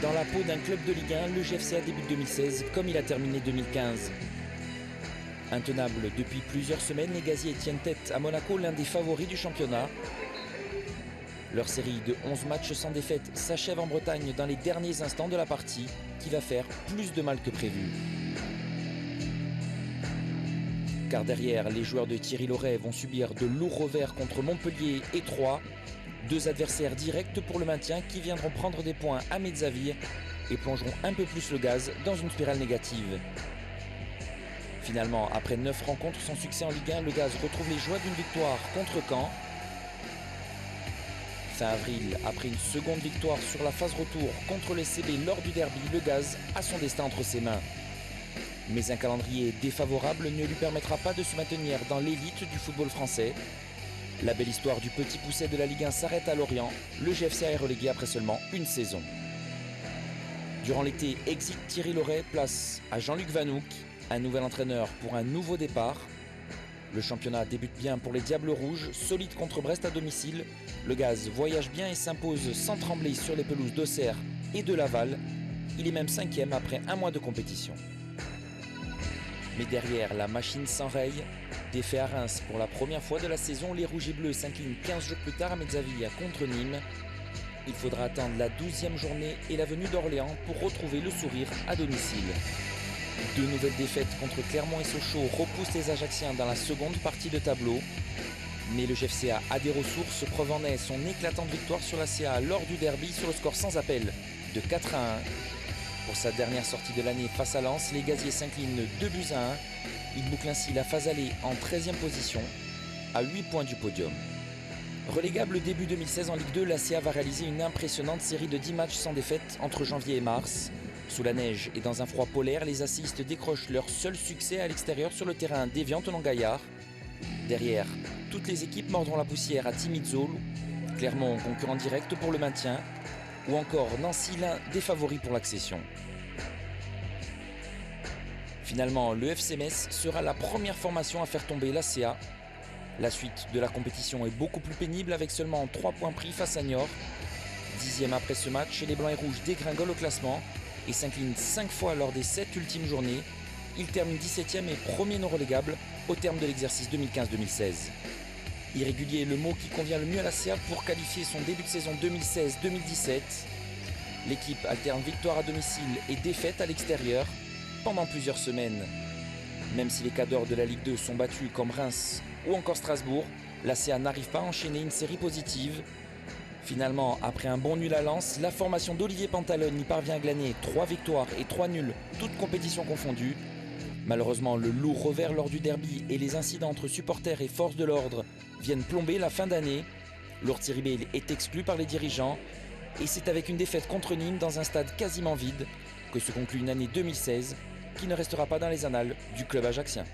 Dans la peau d'un club de Ligue 1, le GFCA débute 2016 comme il a terminé 2015. Intenable depuis plusieurs semaines, les Gaziers tiennent tête à Monaco, l'un des favoris du championnat. Leur série de 11 matchs sans défaite s'achève en Bretagne dans les derniers instants de la partie, qui va faire plus de mal que prévu. Car derrière, les joueurs de Thierry Laurey vont subir de lourds revers contre Montpellier et Troyes, deux adversaires directs pour le maintien qui viendront prendre des points à Medzavir et plongeront un peu plus le gaz dans une spirale négative. Finalement, après 9 rencontres sans succès en Ligue 1, le Gaz retrouve les joies d'une victoire contre Caen. Fin avril, après une seconde victoire sur la phase retour contre le CB lors du derby, le Gaz a son destin entre ses mains. Mais un calendrier défavorable ne lui permettra pas de se maintenir dans l'élite du football français. La belle histoire du petit pousset de la Ligue 1 s'arrête à Lorient. Le GFCA est relégué après seulement une saison. Durant l'été, exit Thierry Laurey, place à Jean-Luc Vanouk, un nouvel entraîneur pour un nouveau départ. Le championnat débute bien pour les Diables Rouges, solide contre Brest à domicile. Le Gaz voyage bien et s'impose sans trembler sur les pelouses d'Auxerre et de Laval. Il est même 5e après un mois de compétition. Mais derrière, la machine s'enraye. Défait à Reims pour la première fois de la saison, les Rouges et Bleus s'inclinent 15 jours plus tard à Medzavir contre Nîmes. Il faudra attendre la 12e journée et la venue d'Orléans pour retrouver le sourire à domicile. Deux nouvelles défaites contre Clermont et Sochaux repoussent les Ajacciens dans la seconde partie de tableau. Mais le GFCA a des ressources, preuve en est son éclatante victoire sur la CA lors du derby sur le score sans appel de 4-1. Pour sa dernière sortie de l'année face à Lens, les Gaziers s'inclinent 2-1. Il boucle ainsi la phase aller en 13e position, à 8 points du podium. Relégable début 2016 en Ligue 2, la CA va réaliser une impressionnante série de 10 matchs sans défaite entre janvier et mars. Sous la neige et dans un froid polaire, les assistes décrochent leur seul succès à l'extérieur sur le terrain d'Évian-Tonon-Gaillard. Derrière, toutes les équipes mordront la poussière à Timizol, Clermont concurrent direct pour le maintien, ou encore Nancy, l'un des favoris pour l'accession. Finalement, le FC Metz sera la première formation à faire tomber la CA. La suite de la compétition est beaucoup plus pénible avec seulement 3 points pris face à Niort. 10e après ce match, les Blancs et Rouges dégringolent au classement et s'inclinent 5 fois lors des 7 ultimes journées. Ils terminent 17e et premier non relégable au terme de l'exercice 2015-2016. Irrégulier est le mot qui convient le mieux à la CA pour qualifier son début de saison 2016-2017. L'équipe alterne victoire à domicile et défaite à l'extérieur pendant plusieurs semaines. Même si les cadors de la Ligue 2 sont battus comme Reims ou encore Strasbourg, la CA n'arrive pas à enchaîner une série positive. Finalement, après un bon nul à Lens, la formation d'Olivier Pantalone y parvient à glaner 3 victoires et 3 nuls, toutes compétitions confondues. Malheureusement, le lourd revers lors du derby et les incidents entre supporters et forces de l'ordre viennent plomber la fin d'année. Lourdes Ribéry est exclu par les dirigeants et c'est avec une défaite contre Nîmes dans un stade quasiment vide que se conclut une année 2016 qui ne restera pas dans les annales du club ajaccien.